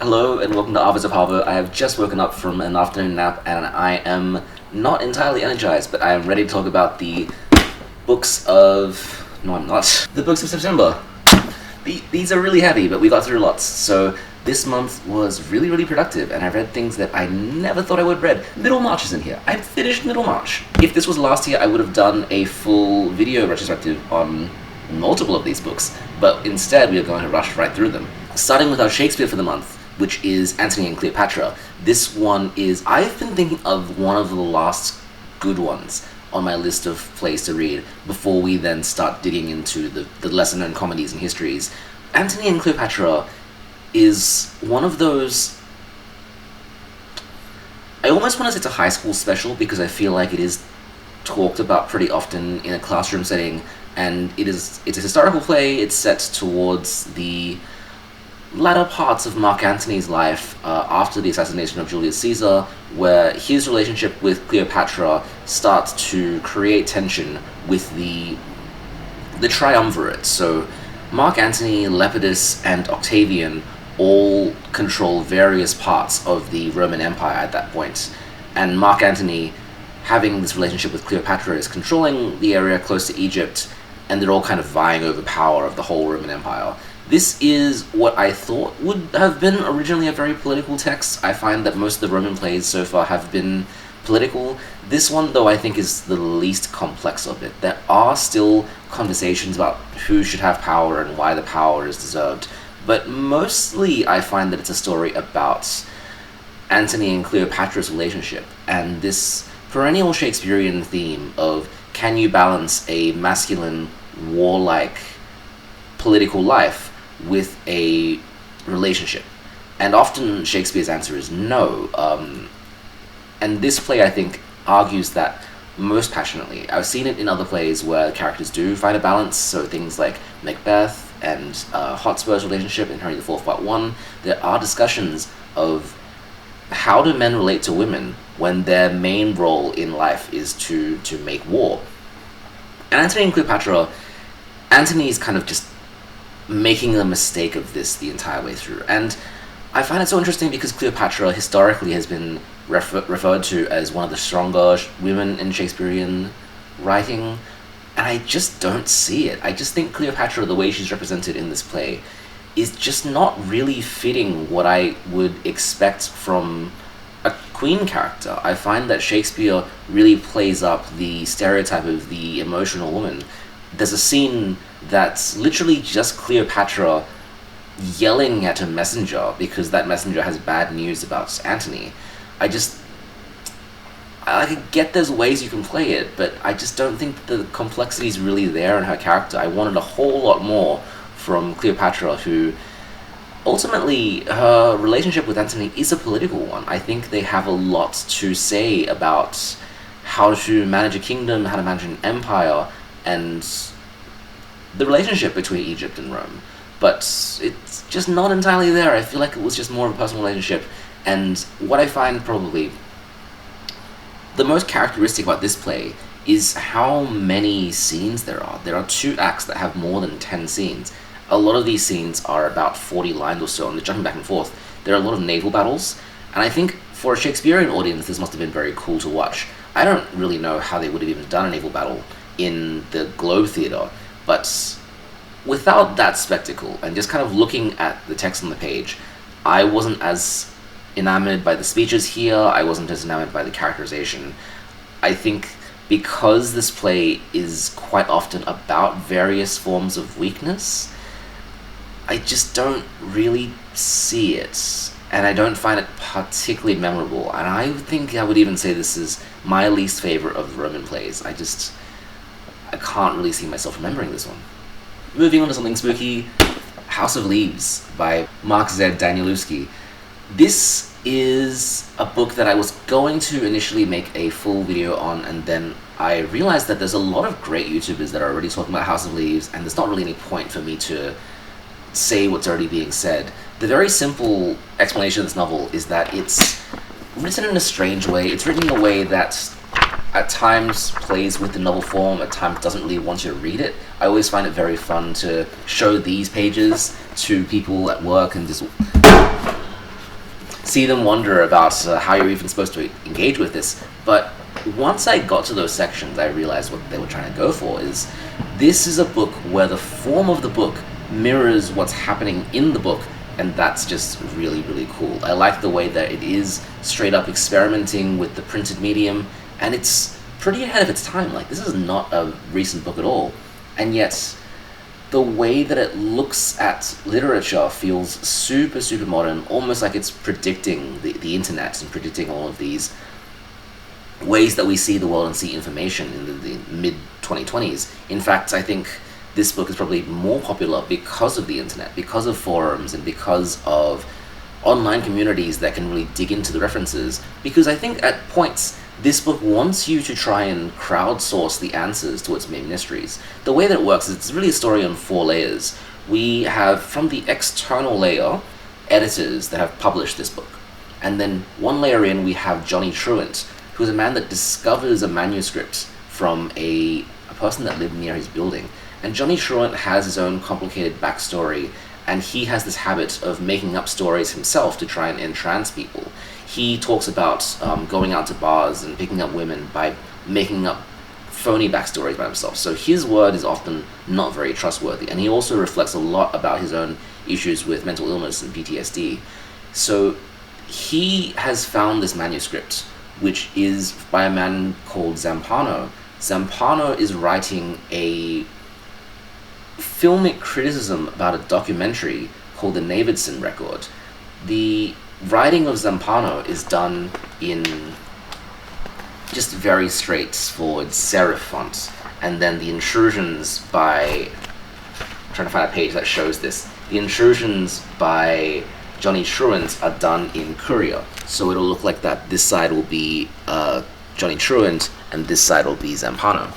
Hello and welcome to Arbors of Harbour. I have just woken up from an afternoon nap and I am not entirely energized, but I am ready to talk about the books of... No, I'm not. The books of September. These are really heavy, but we got through lots. So this month was really productive and I read things that I never thought I would have read. Middlemarch is in here. I finished Middlemarch. If this was last year, I would have done a full video retrospective on multiple of these books, but instead we are going to rush right through them. Starting with our Shakespeare for the month, which is Antony and Cleopatra. This one is, I've been thinking of one of the last good ones on my list of plays to read before we then start digging into the lesser known comedies and histories. Antony and Cleopatra is one of those, I almost want to say it's a high school special because I feel like it is talked about pretty often in a classroom setting, and it's a historical play. It's set towards the latter parts of Mark Antony's life after the assassination of Julius Caesar, where his relationship with Cleopatra starts to create tension with the triumvirate. So Mark Antony, Lepidus, and Octavian all control various parts of the Roman Empire at that point, and Mark Antony, having this relationship with Cleopatra, is controlling the area close to Egypt, and they're all kind of vying over power of the whole Roman Empire. This is what I thought would have been originally a very political text. I find that most of the Roman plays so far have been political. This one, though, I think is the least complex of it. There are still conversations about who should have power and why the power is deserved, but mostly I find that it's a story about Antony and Cleopatra's relationship, and this perennial Shakespearean theme of can you balance a masculine, warlike, political life with a relationship? And often Shakespeare's answer is no. And this play, I think, argues that most passionately. I've seen it in other plays where characters do find a balance, so things like Macbeth and Hotspur's relationship in Henry IV Part 1. There are discussions of how do men relate to women when their main role in life is to make war. And Antony and Cleopatra, Antony's kind of just making a mistake of this the entire way through. And I find it so interesting because Cleopatra historically has been referred to as one of the stronger women in Shakespearean writing, and I just don't see it. I just think Cleopatra, the way she's represented in this play, is just not really fitting what I would expect from a queen character. I find that Shakespeare really plays up the stereotype of the emotional woman. There's a scene that's literally just Cleopatra yelling at a messenger because that messenger has bad news about Antony. I could get there's ways you can play it, but I just don't think the complexity is really there in her character. I wanted a whole lot more from Cleopatra, who ultimately, her relationship with Antony is a political one. I think they have a lot to say about how to manage a kingdom, how to manage an empire, and the relationship between Egypt and Rome. But it's just not entirely there. I feel like it was just more of a personal relationship. And what I find probably the most characteristic about this play is how many scenes there are. There are 2 acts that have more than 10 scenes. A lot of these scenes are about 40 lines or so, and they're jumping back and forth. There are a lot of naval battles, and I think for a Shakespearean audience, this must have been very cool to watch. I don't really know how they would have even done a naval battle in the Globe Theatre, but without that spectacle, and just kind of looking at the text on the page, I wasn't as enamored by the speeches here, I wasn't as enamored by the characterization. I think because this play is quite often about various forms of weakness, I just don't really see it, and I don't find it particularly memorable, and I think I would even say this is my least favorite of the Roman plays. I can't really see myself remembering this one. Moving on to something spooky, House of Leaves by Mark Z. Danielewski. This is a book that I was going to initially make a full video on, and then I realized that there's a lot of great YouTubers that are already talking about House of Leaves, and there's not really any point for me to say what's already being said. The very simple explanation of this novel is that it's written in a strange way. It's written in a way that at times plays with the novel form, at times doesn't really want you to read it. I always find it very fun to show these pages to people at work and just see them wonder about how you're even supposed to engage with this. But once I got to those sections, I realized what they were trying to go for is this is a book where the form of the book mirrors what's happening in the book, and that's just really, really cool. I like the way that it is straight up experimenting with the printed medium, and it's pretty ahead of its time. Like, this is not a recent book at all, and yet the way that it looks at literature feels super, super modern, almost like it's predicting the internet and predicting all of these ways that we see the world and see information in the mid-2020s. In fact, I think this book is probably more popular because of the internet, because of forums, and because of online communities that can really dig into the references, because I think at points this book wants you to try and crowdsource the answers to its main mysteries. The way that it works is it's really a story on 4 layers. We have, from the external layer, editors that have published this book. And then 1 layer in, we have Johnny Truant, who's a man that discovers a manuscript from a person that lived near his building. And Johnny Truant has his own complicated backstory, and he has this habit of making up stories himself to try and entrance people. He talks about going out to bars and picking up women by making up phony backstories by himself. So his word is often not very trustworthy, and he also reflects a lot about his own issues with mental illness and PTSD. So he has found this manuscript, which is by a man called Zampano. Zampano is writing a filmic criticism about a documentary called the Navidson Record. The writing of Zampano is done in just very straightforward serif font, and then the intrusions by, I'm trying to find a page that shows this, the intrusions by Johnny Truant are done in Courier, so it'll look like that. This side will be Johnny Truant, and this side will be Zampano.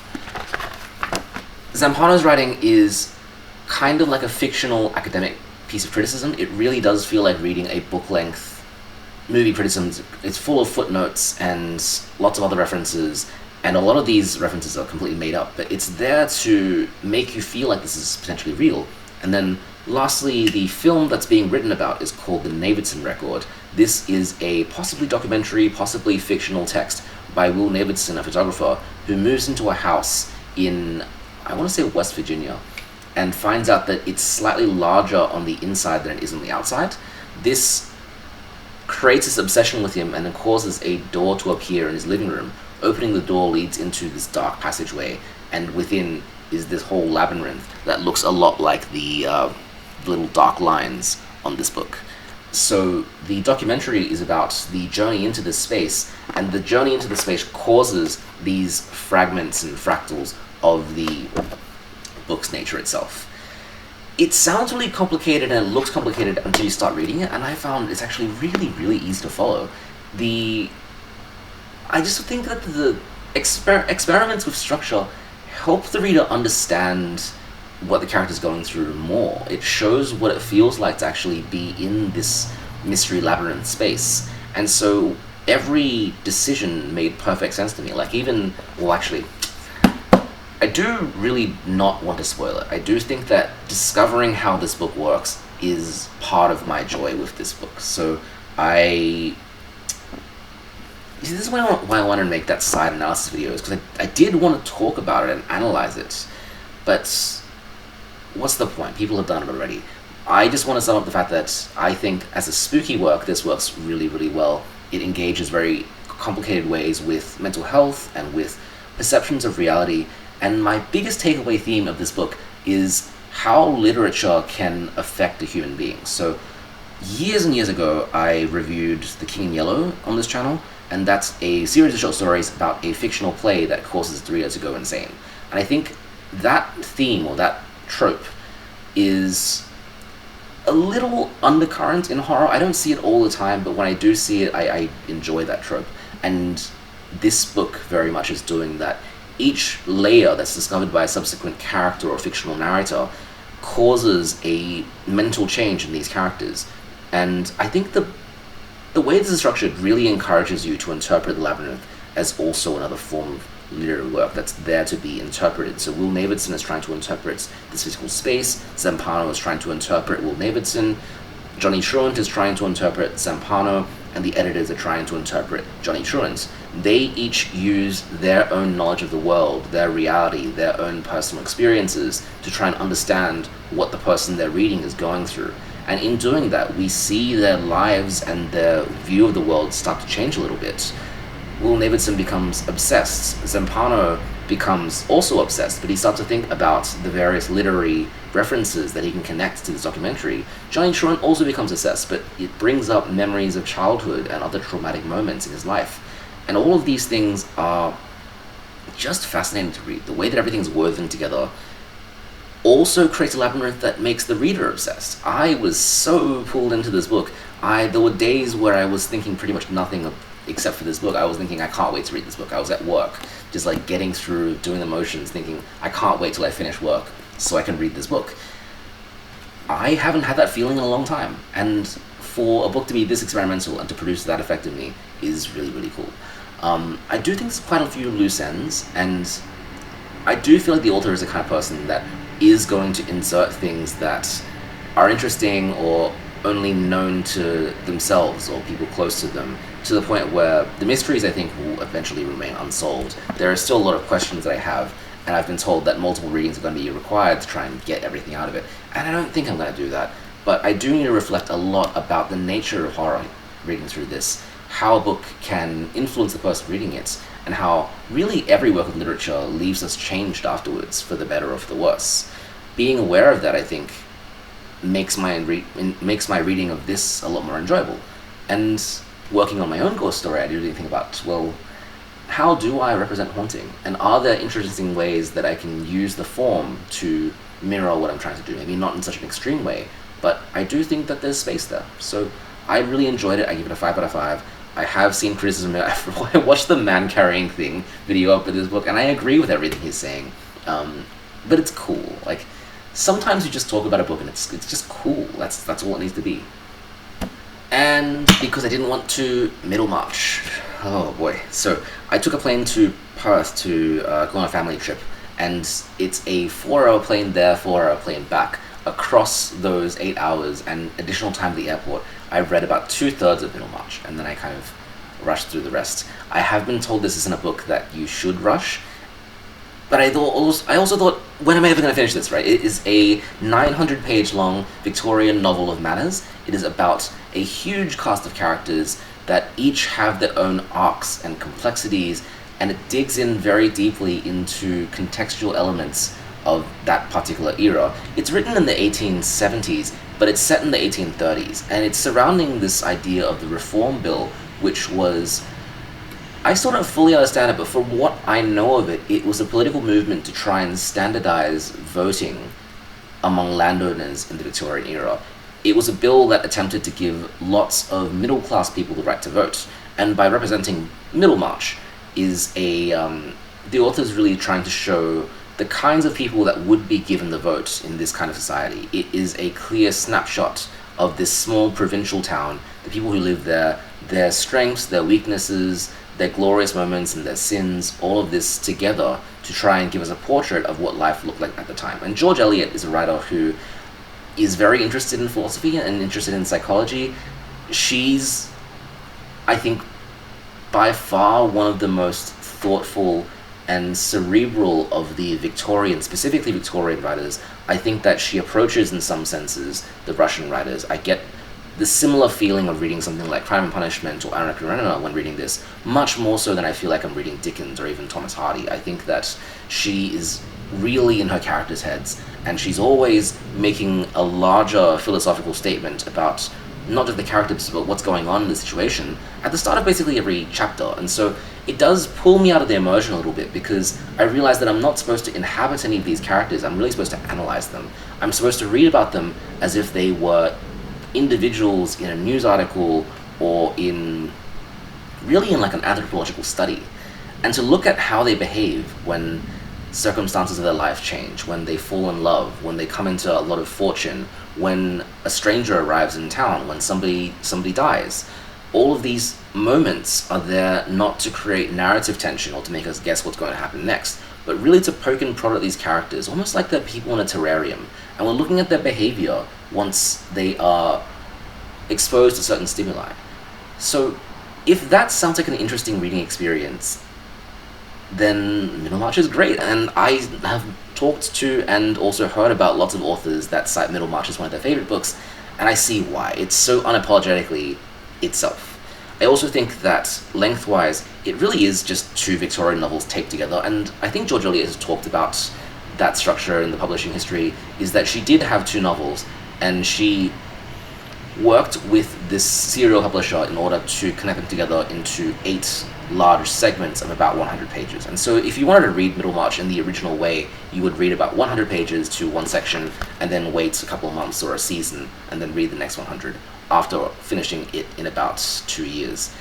Zampano's writing is kind of like a fictional academic piece of criticism. It really does feel like reading a book-length movie criticism. It's full of footnotes and lots of other references, and a lot of these references are completely made up, but it's there to make you feel like this is potentially real. And then lastly, the film that's being written about is called The Navidson Record. This is a possibly documentary, possibly fictional text by Will Navidson, a photographer, who moves into a house in, I want to say, West Virginia, and finds out that it's slightly larger on the inside than it is on the outside. This creates this obsession with him, and it causes a door to appear in his living room. Opening the door leads into this dark passageway, and within is this whole labyrinth that looks a lot like the little dark lines on this book. So the documentary is about the journey into this space, and the journey into the space causes these fragments and fractals of the book's nature itself. It sounds really complicated and it looks complicated until you start reading it, and I found it's actually really, really easy to follow. I just think that the experiments with structure help the reader understand what the character's going through more. It shows what it feels like to actually be in this mystery labyrinth space. And so every decision made perfect sense to me. Like even, well actually, I do really not want to spoil it. I do think that discovering how this book works is part of my joy with this book. So this is why I wanted to make that side analysis video, is because I did want to talk about it and analyze it, but what's the point? People have done it already. I just want to sum up the fact that I think as a spooky work, this works really, really well. It engages very complicated ways with mental health and with perceptions of reality, and my biggest takeaway theme of this book is how literature can affect a human being. So years and years ago, I reviewed The King in Yellow on this channel, and that's a series of short stories about a fictional play that causes the reader to go insane. And I think that theme, or that trope, is a little undercurrent in horror. I don't see it all the time, but when I do see it, I enjoy that trope. And this book very much is doing that. Each layer that's discovered by a subsequent character or fictional narrator causes a mental change in these characters. And I think the way this is structured really encourages you to interpret the labyrinth as also another form of literary work that's there to be interpreted. So Will Navidson is trying to interpret this physical space, Zampano is trying to interpret Will Navidson, Johnny Truant is trying to interpret Zampano, and the editors are trying to interpret Johnny Truant's, they each use their own knowledge of the world, their reality, their own personal experiences to try and understand what the person they're reading is going through. And in doing that, we see their lives and their view of the world start to change a little bit. Will Davidson becomes obsessed. Zampano becomes also obsessed, but he starts to think about the various literary references that he can connect to this documentary. Johnny Truant also becomes obsessed, but it brings up memories of childhood and other traumatic moments in his life. And all of these things are just fascinating to read. The way that everything's woven together also creates a labyrinth that makes the reader obsessed. I was so pulled into this book. There were days where I was thinking pretty much nothing except for this book. I was thinking, I can't wait to read this book. I was at work, just like getting through, doing the motions, thinking, I can't wait till I finish work so I can read this book. I haven't had that feeling in a long time, and for a book to be this experimental and to produce that effect in me is really, really cool. I do think there's quite a few loose ends, and I do feel like the author is the kind of person that is going to insert things that are interesting or only known to themselves or people close to them, to the point where the mysteries, I think, will eventually remain unsolved. There are still a lot of questions that I have, and I've been told that multiple readings are going to be required to try and get everything out of it, and I don't think I'm going to do that. But I do need to reflect a lot about the nature of horror reading through this, how a book can influence the person reading it, and how really every work of literature leaves us changed afterwards, for the better or for the worse. Being aware of that, I think, makes my reading of this a lot more enjoyable. And working on my own ghost story, I do really think about, well, how do I represent haunting? And are there interesting ways that I can use the form to mirror what I'm trying to do? Maybe not in such an extreme way, but I do think that there's space there. So I really enjoyed it. I give it a 5 out of 5. I have seen criticism. I watched the man carrying thing video up with this book, and I agree with everything he's saying. But it's cool. Like, sometimes you just talk about a book and it's just cool. That's all it needs to be. And because I didn't want to Middlemarch, oh boy. So I took a plane to Perth to go on a family trip, and it's a 4-hour plane there, 4-hour plane back. Across those 8 hours and additional time at the airport, I read about 2/3 of Middlemarch, and then I kind of rushed through the rest. I have been told this isn't a book that you should rush, but I also thought, when am I ever going to finish this, right? It is a 900-page long Victorian novel of manners. It is about a huge cast of characters that each have their own arcs and complexities, and it digs in very deeply into contextual elements of that particular era. It's written in the 1870s, but it's set in the 1830s, and it's surrounding this idea of the Reform Bill, which was, I still don't fully understand it, but from what I know of it, it was a political movement to try and standardize voting among landowners in the Victorian era. It was a bill that attempted to give lots of middle-class people the right to vote, and by representing Middlemarch is the author's really trying to show the kinds of people that would be given the vote in this kind of society. It is a clear snapshot of this small provincial town, the people who live there, their strengths, their weaknesses, their glorious moments and their sins, all of this together to try and give us a portrait of what life looked like at the time. And George Eliot is a writer who is very interested in philosophy and interested in psychology. She's, I think, by far one of the most thoughtful and cerebral of the Victorian, specifically Victorian writers. I think that she approaches, in some senses, the Russian writers. I get the similar feeling of reading something like Crime and Punishment or Anna Karenina when reading this, much more so than I feel like I'm reading Dickens or even Thomas Hardy. I think that she is really in her characters' heads, and she's always making a larger philosophical statement about not just the characters, but what's going on in the situation at the start of basically every chapter. And so it does pull me out of the immersion a little bit, because I realize that I'm not supposed to inhabit any of these characters. I'm really supposed to analyze them. I'm supposed to read about them as if they were individuals in a news article or in like an anthropological study, and to look at how they behave when circumstances of their life change, when they fall in love, when they come into a lot of fortune, when a stranger arrives in town, when somebody dies. All of these moments are there not to create narrative tension or to make us guess what's going to happen next, but really to poke and prod at these characters, almost like they're people in a terrarium, and we're looking at their behavior once they are exposed to certain stimuli. So, if that sounds like an interesting reading experience, then Middlemarch is great. And I have talked to and also heard about lots of authors that cite Middlemarch as one of their favorite books, and I see why. It's so unapologetically itself. I also think that lengthwise, it really is just two Victorian novels taped together, and I think George Eliot has talked about that structure in the publishing history, is that she did have two novels, and she worked with this serial publisher in order to connect them together into 8 large segments of about 100 pages. And so if you wanted to read Middlemarch in the original way, you would read about 100 pages to one section, and then wait a couple of months or a season, and then read the next 100, after finishing it in about 2 years.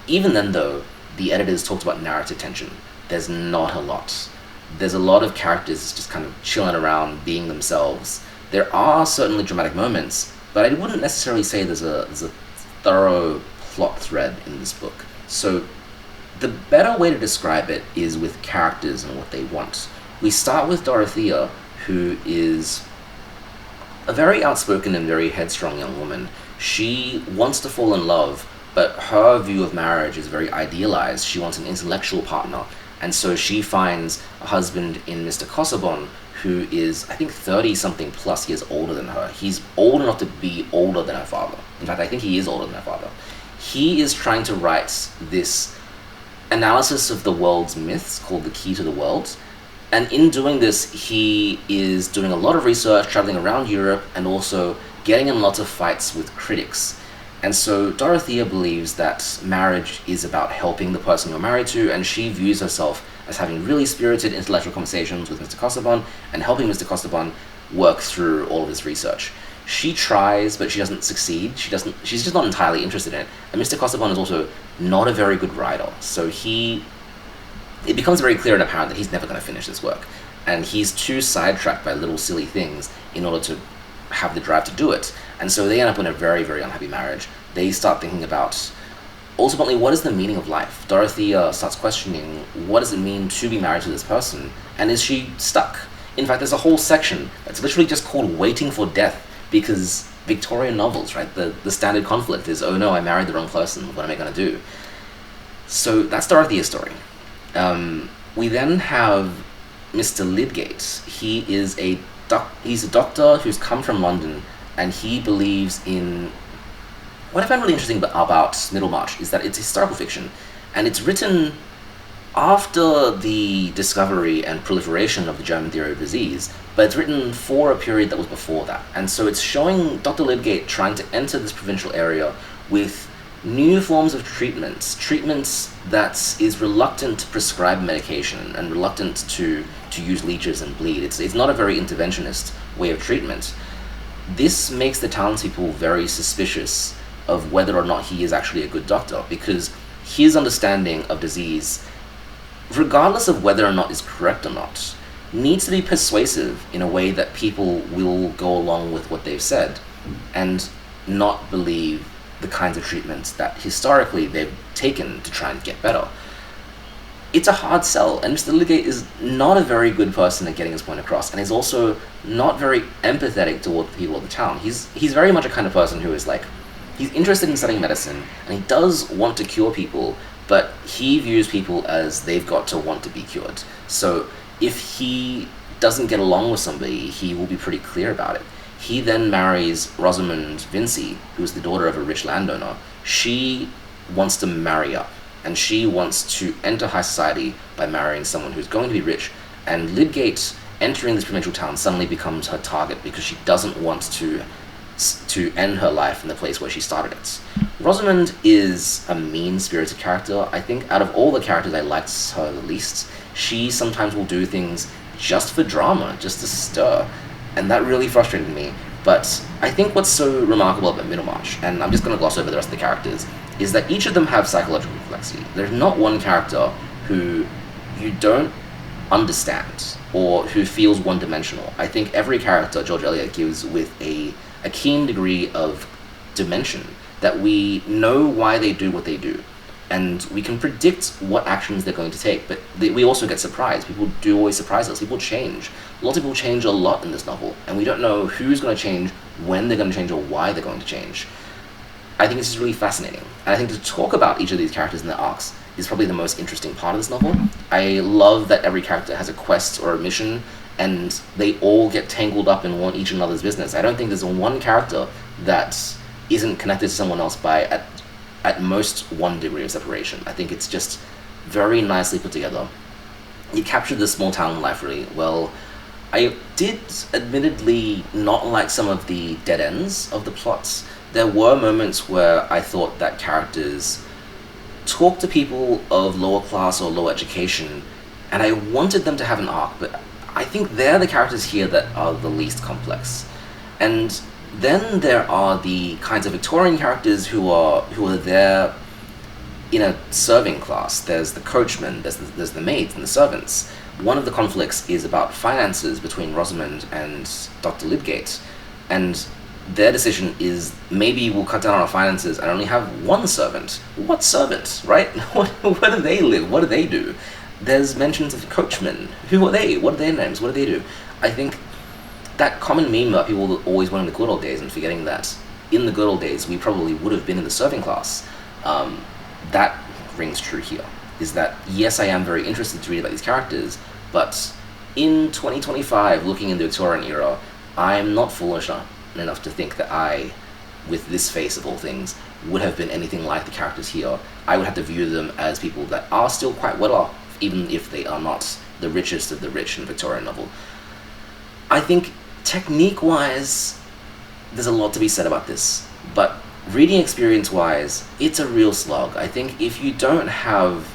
Even then, though, the editors talked about narrative tension. There's not a lot. There's a lot of characters just kind of chilling around, being themselves. There are certainly dramatic moments, but I wouldn't necessarily say there's a thorough plot thread in this book. So the better way to describe it is with characters and what they want. We start with Dorothea, who is a very outspoken and very headstrong young woman. She wants to fall in love, but her view of marriage is very idealized. She wants an intellectual partner, and so she finds a husband in Mr. Casaubon, who is, I think, 30-something plus years older than her. He's old enough to be older than her father. In fact, I think he is older than her father. He is trying to write this analysis of the world's myths called The Key to the World, and in doing this, he is doing a lot of research, traveling around Europe, and also getting in lots of fights with critics. And so Dorothea believes that marriage is about helping the person you're married to, and she views herself as having really spirited intellectual conversations with Mr. Casaubon and helping Mr. Casaubon work through all of his research. She tries, but she doesn't succeed. She's just not entirely interested in it. And Mr. Casaubon is also not a very good writer, so it becomes very clear and apparent that he's never going to finish this work. And he's too sidetracked by little silly things in order to have the drive to do it. And so they end up in a very, very unhappy marriage. They start thinking about, ultimately, what is the meaning of life? Dorothea starts questioning, what does it mean to be married to this person? And is she stuck? In fact, there's a whole section that's literally just called Waiting for Death, because Victorian novels, right? The standard conflict is, oh no, I married the wrong person, what am I going to do? So that's Dorothea's story. We then have Mr. Lydgate. He's a doctor who's come from London, and he believes in... What I find really interesting about Middlemarch is that it's historical fiction, and it's written after the discovery and proliferation of the German theory of disease, but it's written for a period that was before that. And so it's showing Dr. Lydgate trying to enter this provincial area with new forms of treatments that is reluctant to prescribe medication and reluctant to use leeches and bleed. It's not a very interventionist way of treatment. This makes the townspeople very suspicious of whether or not he is actually a good doctor, because his understanding of disease, regardless of whether or not it's correct or not, needs to be persuasive in a way that people will go along with what they've said and not believe the kinds of treatments that historically they've taken to try and get better. It's a hard sell, and Mr. Lydgate is not a very good person at getting his point across, and he's also not very empathetic toward the people of the town. He's very much a kind of person who is like, he's interested in studying medicine, and he does want to cure people, but he views people as they've got to want to be cured. So if he doesn't get along with somebody, he will be pretty clear about it. He then marries Rosamond Vincy, who is the daughter of a rich landowner. She wants to marry up, and she wants to enter high society by marrying someone who's going to be rich, and Lydgate entering this provincial town suddenly becomes her target because she doesn't want to end her life in the place where she started it. Rosamond is a mean-spirited character. I think out of all the characters, I liked her the least. She sometimes will do things just for drama, just to stir, and that really frustrated me. But I think what's so remarkable about Middlemarch, and I'm just going to gloss over the rest of the characters, is that each of them have psychological complexity. There's not one character who you don't understand or who feels one-dimensional. I think every character George Eliot gives with a keen degree of dimension, that we know why they do what they do, and we can predict what actions they're going to take, but we also get surprised. People do always surprise us. People change. Lots of people change a lot in this novel, and we don't know who's going to change, when they're going to change, or why they're going to change. I think it's just really fascinating. And I think to talk about each of these characters and their arcs is probably the most interesting part of this novel. I love that every character has a quest or a mission, and they all get tangled up in each another's business. I don't think there's one character that isn't connected to someone else by at most 1 degree of separation. I think it's just very nicely put together. You captured the small town life really well. I did admittedly not like some of the dead ends of the plots. There were moments where I thought that characters talked to people of lower class or low education, and I wanted them to have an arc, but I think they're the characters here that are the least complex. And then there are the kinds of Victorian characters who are there in a serving class. There's the coachman, there's the maids and the servants. One of the conflicts is about finances between Rosamond and Dr. Lydgate, and their decision is maybe we'll cut down on our finances and only have one servant. What servant, right? Where do they live? What do they do? There's mentions of coachmen. Who are they? What are their names? What do they do? I think that common meme about people always wanting the good old days and forgetting that in the good old days we probably would have been in the serving class, that rings true here. Is that, yes, I am very interested to read about these characters, but in 2025, looking in the Victorian era, I'm not foolish enough to think that I, with this face of all things, would have been anything like the characters here. I would have to view them as people that are still quite well off, even if they are not the richest of the rich in a Victorian novel. I think, technique-wise, there's a lot to be said about this, but reading experience-wise, it's a real slog. I think if you don't have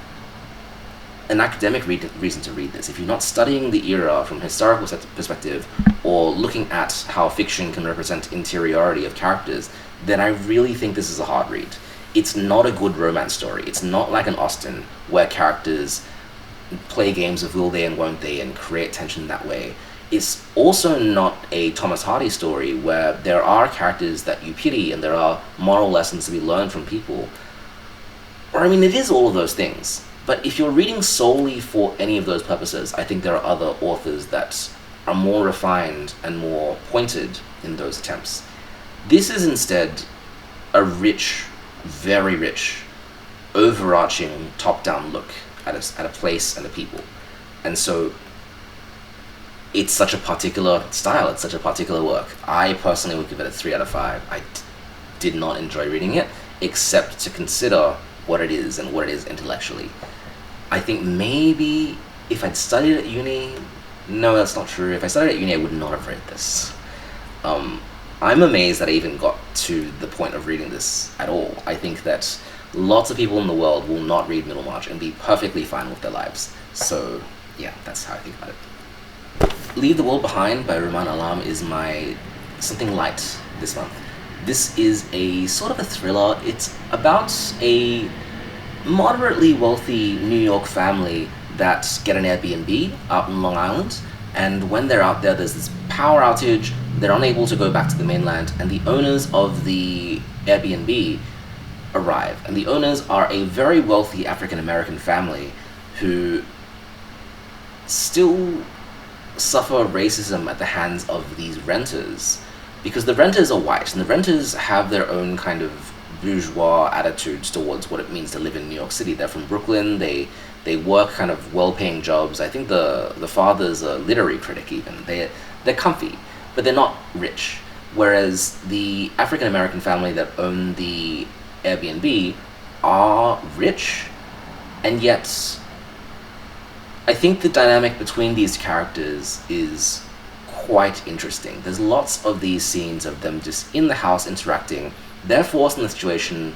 an academic reason to read this, if you're not studying the era from a historical perspective or looking at how fiction can represent interiority of characters, then I really think this is a hard read. It's not a good romance story. It's not like an Austen where characters play games of will they and won't they and create tension that way. It's also not a Thomas Hardy story where there are characters that you pity and there are moral lessons to be learned from people. Or, I mean, it is all of those things. But if you're reading solely for any of those purposes, I think there are other authors that are more refined and more pointed in those attempts. This is instead a rich, very rich, overarching top-down look at a place and a people. And so it's such a particular style, it's such a particular work. I personally would give it a 3 out of 5. I did not enjoy reading it, except to consider what it is and what it is intellectually. I think maybe if I'd studied at uni, no, that's not true. If I studied at uni, I would not have read this. I'm amazed that I even got to the point of reading this at all. I think that lots of people in the world will not read Middlemarch and be perfectly fine with their lives. So, yeah, that's how I think about it. Leave the World Behind by Rumaan Alam is my something light this month. This is a sort of a thriller. It's about a moderately wealthy New York family that get an Airbnb out in Long Island, and when they're out there, there's this power outage, they're unable to go back to the mainland, and the owners of the Airbnb arrive. And the owners are a very wealthy African-American family who still suffer racism at the hands of these renters, because the renters are white, and the renters have their own kind of bourgeois attitudes towards what it means to live in New York City. They're from Brooklyn, they work kind of well-paying jobs. I think the father's a literary critic even. They're comfy, but they're not rich. Whereas the African-American family that own the Airbnb are rich, and yet I think the dynamic between these characters is quite interesting. There's lots of these scenes of them just in the house interacting. They're forced in the situation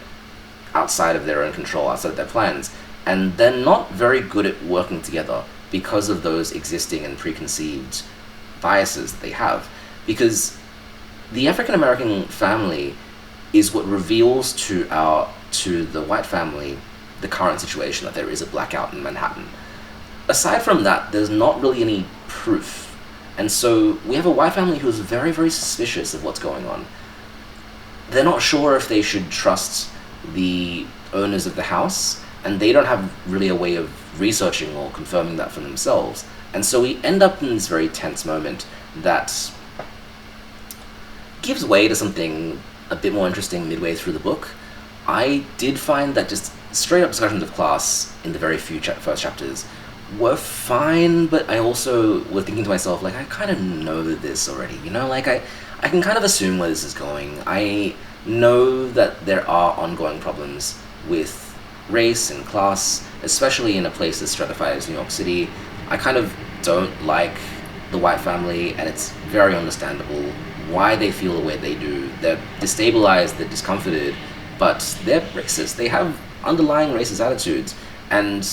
outside of their own control, outside of their plans, and they're not very good at working together because of those existing and preconceived biases that they have. Because the African-American family is what reveals to the white family the current situation, that there is a blackout in Manhattan. Aside from that, there's not really any proof. And so we have a white family who's very, very suspicious of what's going on. They're not sure if they should trust the owners of the house, and they don't have really a way of researching or confirming that for themselves. And so we end up in this very tense moment that gives way to something a bit more interesting midway through the book. I did find that just straight up discussions of class in the very few first chapters were fine, but I also was thinking to myself, like, I kind of know this already, you know? Like, I can kind of assume where this is going. I know that there are ongoing problems with race and class, especially in a place as stratified as New York City. I kind of don't like the white family, and it's very understandable why they feel the way they do. They're destabilized, they're discomforted, but they're racist. They have underlying racist attitudes, and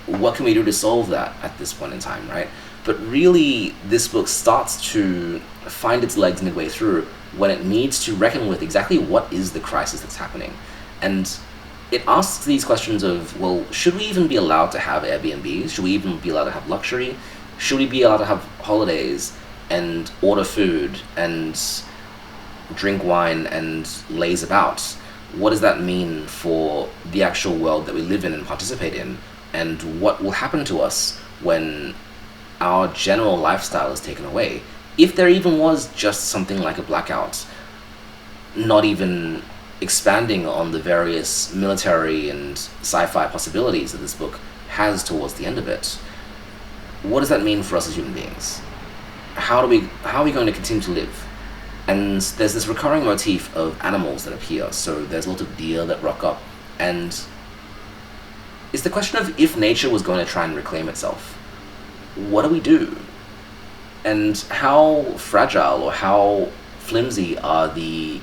what can we do to solve that at this point in time, right? But really, this book starts to find its legs midway through when it needs to reckon with exactly what is the crisis that's happening. And it asks these questions of, well, should we even be allowed to have Airbnbs? Should we even be allowed to have luxury? Should we be allowed to have holidays and order food and drink wine and laze about? What does that mean for the actual world that we live in and participate in? And what will happen to us when our general lifestyle is taken away? If there even was just something like a blackout, not even expanding on the various military and sci-fi possibilities that this book has towards the end of it, what does that mean for us as human beings? How are we going to continue to live? And there's this recurring motif of animals that appear. So there's a lot of deer that rock up, and it's the question of, if nature was going to try and reclaim itself, what do we do? And how fragile or how flimsy are the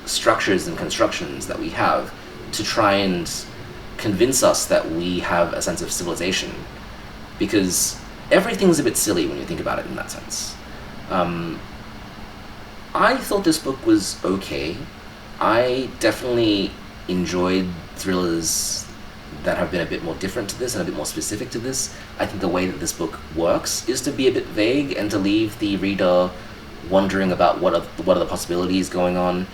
structures and constructions that we have to try and convince us that we have a sense of civilization? Because everything's a bit silly when you think about it in that sense. I thought this book was okay. I definitely enjoyed thrillers that have been a bit more different to this and a bit more specific to this. I think the way that this book works is to be a bit vague and to leave the reader wondering about what are the possibilities going on.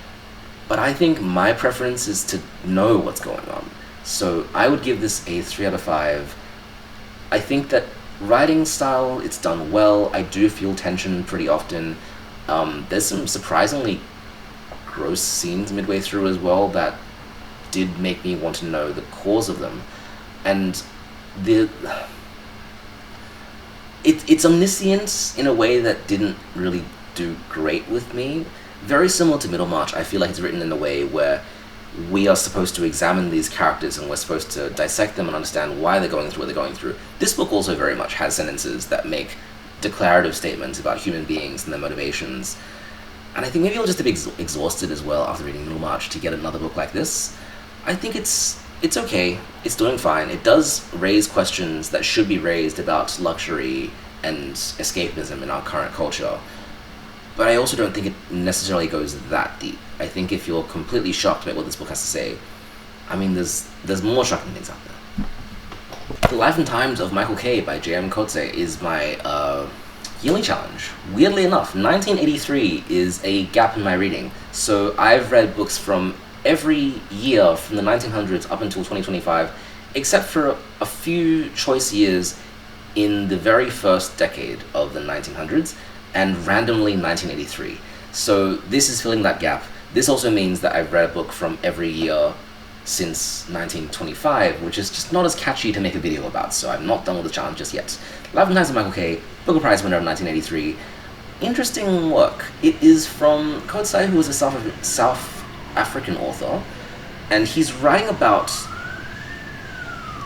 But I think my preference is to know what's going on. So I would give this a 3 out of 5. I think that writing style, it's done well. I do feel tension pretty often. There's some surprisingly gross scenes midway through as well that did make me want to know the cause of them. And it's omniscient in a way that didn't really do great with me. Very similar to Middlemarch, I feel like it's written in a way where we are supposed to examine these characters and we're supposed to dissect them and understand why they're going through what they're going through. This book also very much has sentences that make declarative statements about human beings and their motivations. And I think maybe I'll just be exhausted as well after reading Middlemarch to get another book like this. I think it's okay. It's doing fine. It does raise questions that should be raised about luxury and escapism in our current culture. But I also don't think it necessarily goes that deep. I think if you're completely shocked by what this book has to say, I mean, there's more shocking things out there. The Life and Times of Michael K. by J.M. Coetzee is my yearly challenge. Weirdly enough, 1983 is a gap in my reading. So I've read books from every year from the 1900s up until 2025, except for a few choice years in the very first decade of the 1900s, and randomly 1983. So this is filling that gap. This also means that I've read a book from every year since 1925, which is just not as catchy to make a video about, so I'm not done with the challenge just yet. Life and Times of Michael K., Booker Prize winner of 1983. Interesting work. It is from Coetzee, who is a South African author, and he's writing about...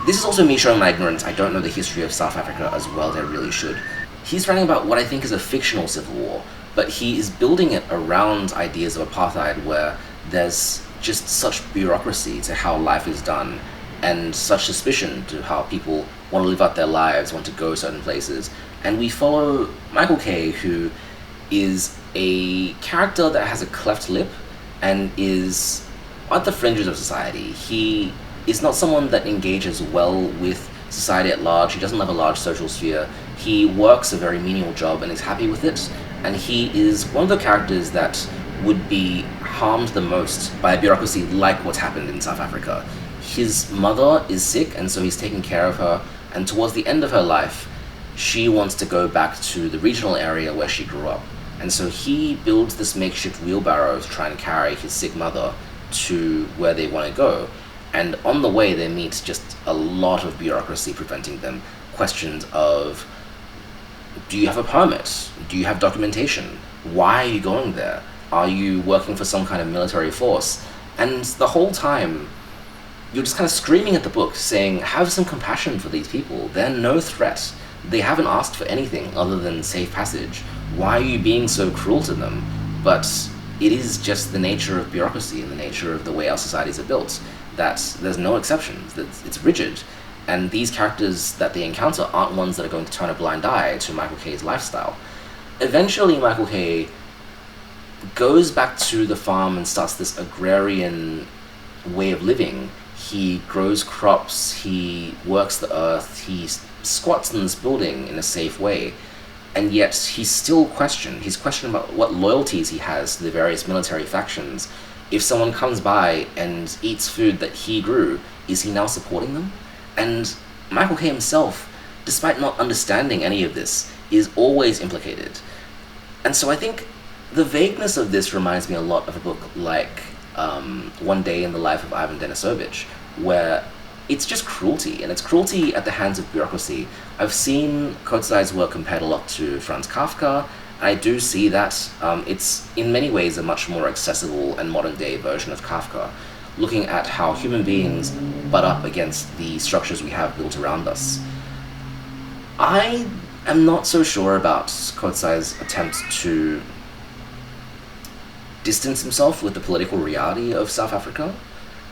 This is also me showing my ignorance. I don't know the history of South Africa as well as I really should. He's writing about what I think is a fictional civil war, but he is building it around ideas of apartheid where there's just such bureaucracy to how life is done and such suspicion to how people want to live out their lives, want to go certain places. And we follow Michael K., who is a character that has a cleft lip and is at the fringes of society. He is not someone that engages well with society at large. He doesn't have a large social sphere. He works a very menial job and is happy with it. And he is one of the characters that would be harmed the most by a bureaucracy like what's happened in South Africa. His mother is sick, and so he's taking care of her, and towards the end of her life, she wants to go back to the regional area where she grew up. And so he builds this makeshift wheelbarrow to try and carry his sick mother to where they want to go. And on the way, they meet just a lot of bureaucracy preventing them. Questions of, do you have a permit? Do you have documentation? Why are you going there? Are you working for some kind of military force? And the whole time, you're just kind of screaming at the book, saying, have some compassion for these people. They're no threat. They haven't asked for anything other than safe passage. Why are you being so cruel to them? But it is just the nature of bureaucracy and the nature of the way our societies are built, that there's no exceptions, that it's rigid. And these characters that they encounter aren't ones that are going to turn a blind eye to Michael Kay's lifestyle. Eventually, Michael Kay goes back to the farm and starts this agrarian way of living. He grows crops, he works the earth, he squats in this building in a safe way, and yet he's still questioned. He's questioned about what loyalties he has to the various military factions. If someone comes by and eats food that he grew, is he now supporting them? And Michael Kay himself, despite not understanding any of this, is always implicated. And so I think the vagueness of this reminds me a lot of a book like One Day in the Life of Ivan Denisovich, where it's just cruelty, and it's cruelty at the hands of bureaucracy. I've seen Coetzee's work compared a lot to Franz Kafka. I do see that it's in many ways a much more accessible and modern-day version of Kafka, looking at how human beings butt up against the structures we have built around us. I am not so sure about Coetzee's attempt to distance himself with the political reality of South Africa.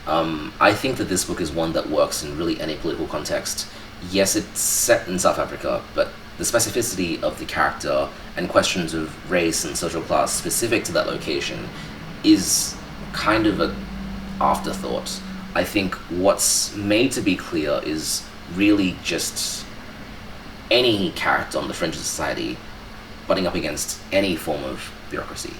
I think that this book is one that works in really any political context. Yes, it's set in South Africa, but the specificity of the character and questions of race and social class specific to that location is kind of an afterthought. I think what's made to be clear is really just any character on the fringe of society butting up against any form of bureaucracy.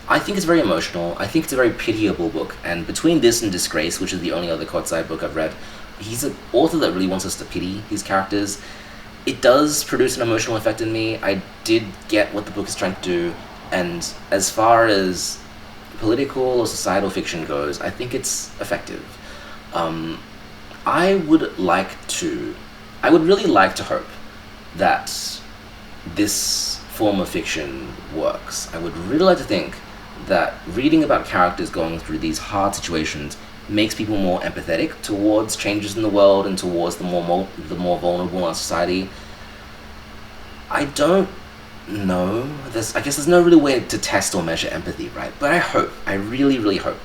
I think it's very emotional. I think it's a very pitiable book, and between this and Disgrace, which is the only other Coetzee book I've read, he's an author that really wants us to pity these characters. It does produce an emotional effect in me. I did get what the book is trying to do, and as far as political or societal fiction goes, I think it's effective. I would really like to hope that this form of fiction works. I would really like to think that reading about characters going through these hard situations makes people more empathetic towards changes in the world and towards the more vulnerable in our society. I don't know. I guess there's no really way to test or measure empathy, right? But I hope. I really, really hope.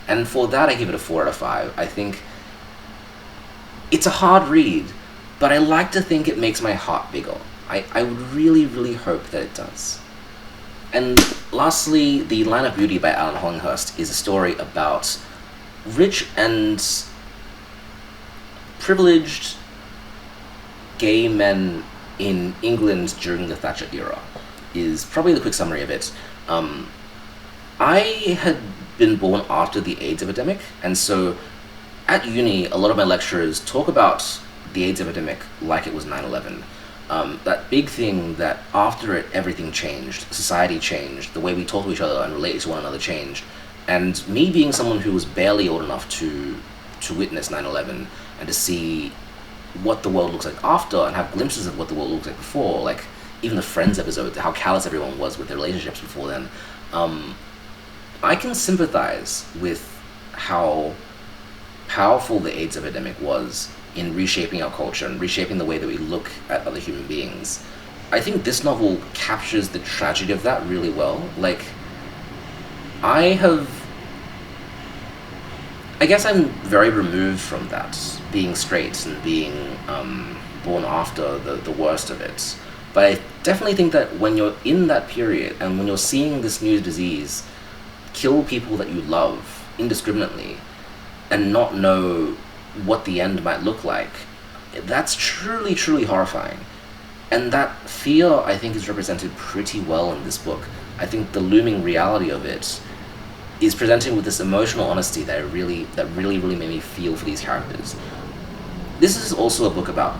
And for that, I give it a 4 out of 5. I think it's a hard read, but I like to think it makes my heart bigger. I would really, really hope that it does. And lastly, The Line of Beauty by Alan Hollinghurst is a story about rich and privileged gay men in England during the Thatcher era, is probably the quick summary of it. I had been born after the AIDS epidemic, and so at uni, a lot of my lecturers talk about the AIDS epidemic like it was 9/11. That big thing that after it, everything changed, society changed, the way we talk to each other and relate to one another changed. And me being someone who was barely old enough to witness 9/11 and to see what the world looks like after and have glimpses of what the world looks like before, like even the Friends episode, how callous everyone was with their relationships before then, I can sympathize with how powerful the AIDS epidemic was in reshaping our culture and reshaping the way that we look at other human beings. I think this novel captures the tragedy of that really well. Like, I guess I'm very removed from that, being straight and being born after the worst of it. But I definitely think that when you're in that period and when you're seeing this new disease kill people that you love indiscriminately and not know what the end might look like, that's truly, truly horrifying. And that fear, I think, is represented pretty well in this book. I think the looming reality of it is presented with this emotional honesty that really, really made me feel for these characters. This is also a book about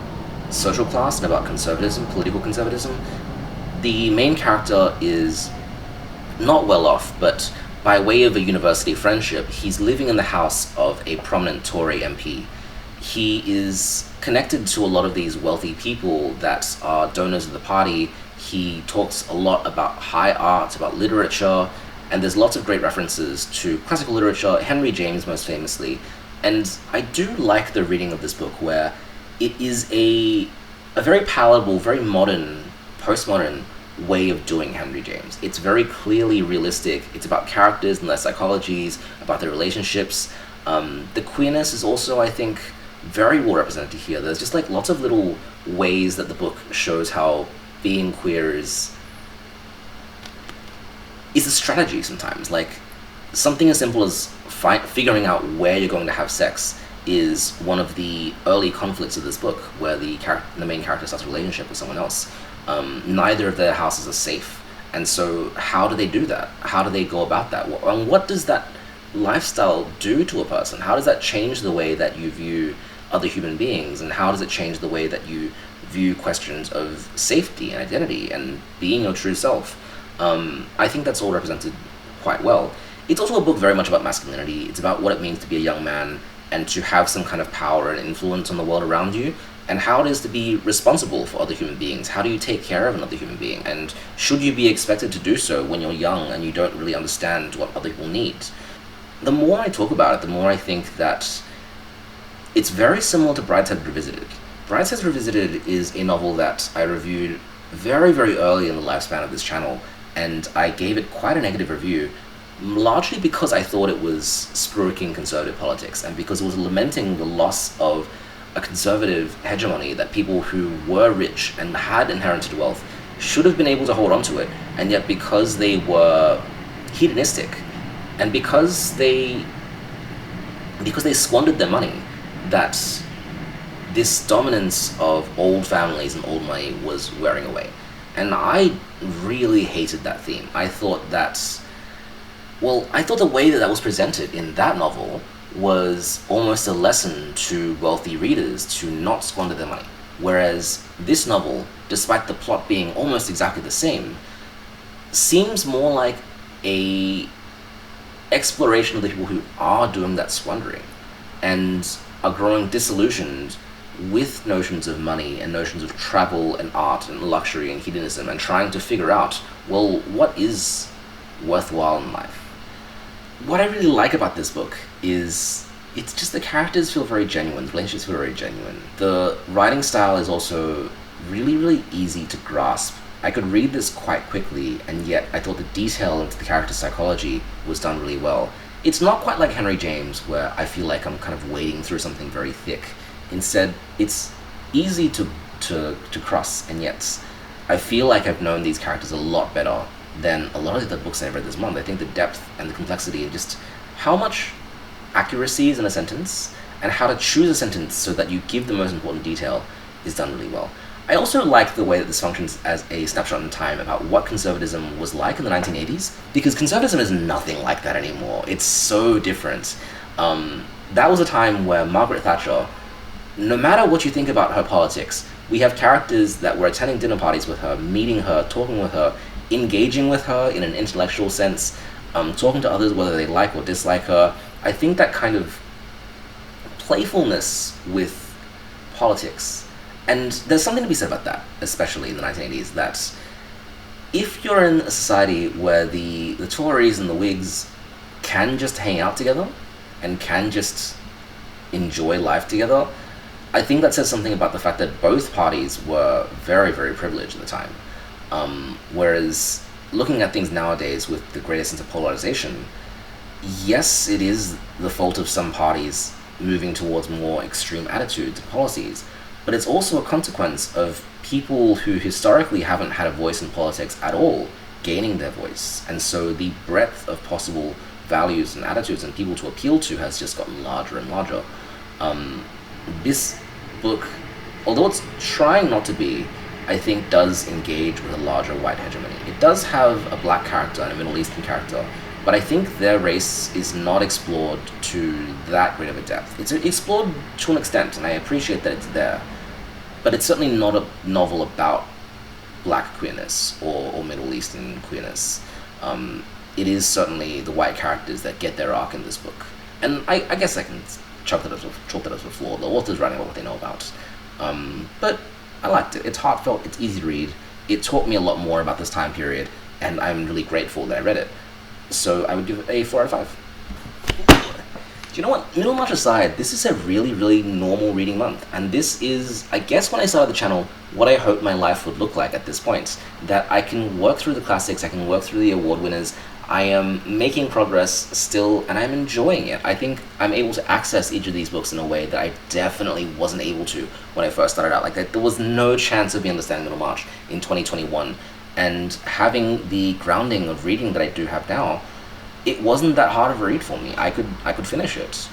social class and about conservatism, political conservatism. the main character is not well off, but by way of a university friendship, he's living in the house of a prominent Tory MP. He is connected to a lot of these wealthy people that are donors of the party. He talks a lot about high art, about literature, and there's lots of great references to classical literature, Henry James most famously. And I do like the reading of this book, where it is a very palatable, very modern, postmodern way of doing Henry James. It's very clearly realistic. It's about characters and their psychologies, about their relationships. The queerness is also, I think, very well represented here. There's just like lots of little ways that the book shows how being queer is a strategy sometimes. Like, something as simple as figuring out where you're going to have sex is one of the early conflicts of this book, where the main character starts a relationship with someone else. Neither of their houses are safe, and so how do they do that? How do they go about that? And what does that lifestyle do to a person? How does that change the way that you view other human beings, and how does it change the way that you view questions of safety and identity and being your true self? I think that's all represented quite well. It's also a book very much about masculinity. It's about what it means to be a young man and to have some kind of power and influence on the world around you, and how it is to be responsible for other human beings. How do you take care of another human being? And should you be expected to do so when you're young and you don't really understand what other people need? The more I talk about it, the more I think that it's very similar to Brideshead Revisited. Brideshead Revisited is a novel that I reviewed very, very early in the lifespan of this channel, and I gave it quite a negative review, largely because I thought it was spruiking conservative politics, and because it was lamenting the loss of a conservative hegemony, that people who were rich and had inherited wealth should have been able to hold on to it, and yet because they were hedonistic, and because they squandered their money, that this dominance of old families and old money was wearing away. And I really hated that theme. I thought the way that was presented in that novel was almost a lesson to wealthy readers to not squander their money. Whereas this novel, despite the plot being almost exactly the same, seems more like a exploration of the people who are doing that squandering and are growing disillusioned with notions of money and notions of travel and art and luxury and hedonism, and trying to figure out, well, what is worthwhile in life? What I really like about this book is it's just the characters feel very genuine, the relationships feel very genuine. The writing style is also really, really easy to grasp. I could read this quite quickly, and yet I thought the detail into the character psychology was done really well. It's not quite like Henry James, where I feel like I'm kind of wading through something very thick. Instead, it's easy to cross, and yet I feel like I've known these characters a lot better than a lot of the books I've read this month. I think the depth and the complexity and just how much accuracy is in a sentence, and how to choose a sentence so that you give the most important detail is done really well. I also like the way that this functions as a snapshot in time about what conservatism was like in the 1980s, because conservatism is nothing like that anymore. It's so different. That was a time where Margaret Thatcher, no matter what you think about her politics, we have characters that were attending dinner parties with her, meeting her, talking with her, engaging with her in an intellectual sense, talking to others whether they like or dislike her. I think that kind of playfulness with politics, and there's something to be said about that, especially in the 1980s, that if you're in a society where the Tories and the Whigs can just hang out together and can just enjoy life together, I think that says something about the fact that both parties were very, very privileged at the time. Whereas looking at things nowadays with the greatest sense of polarization, yes, it is the fault of some parties moving towards more extreme attitudes and policies, but it's also a consequence of people who historically haven't had a voice in politics at all gaining their voice. And so the breadth of possible values and attitudes and people to appeal to has just gotten larger and larger. This book, although it's trying not to be, I think does engage with a larger white hegemony. It does have a black character and a Middle Eastern character, but I think their race is not explored to that great of a depth. It's explored to an extent, and I appreciate that it's there, but it's certainly not a novel about black queerness or Middle Eastern queerness. It is certainly the white characters that get their arc in this book. And I guess I can chalk that as a flaw. The author's writing about what they know about. But I liked it. It's heartfelt, it's easy to read. It taught me a lot more about this time period, and I'm really grateful that I read it. So I would give it a 4 out of 5. Do you know what? Middlemarch aside, this is a really, really normal reading month. And this is, I guess when I started the channel, what I hoped my life would look like at this point. That I can work through the classics, I can work through the award winners, I am making progress still, and I'm enjoying it. I think I'm able to access each of these books in a way that I definitely wasn't able to when I first started out. Like, there was no chance of me understanding Middlemarch in 2021. And having the grounding of reading that I do have now, it wasn't that hard of a read for me. I could finish it.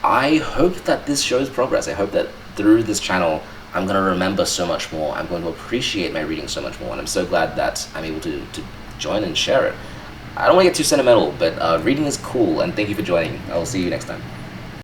I hope that this shows progress. I hope that through this channel, I'm going to remember so much more. I'm going to appreciate my reading so much more, and I'm so glad that I'm able to join and share it. I don't want to get too sentimental, but reading is cool, and thank you for joining. I'll see you next time.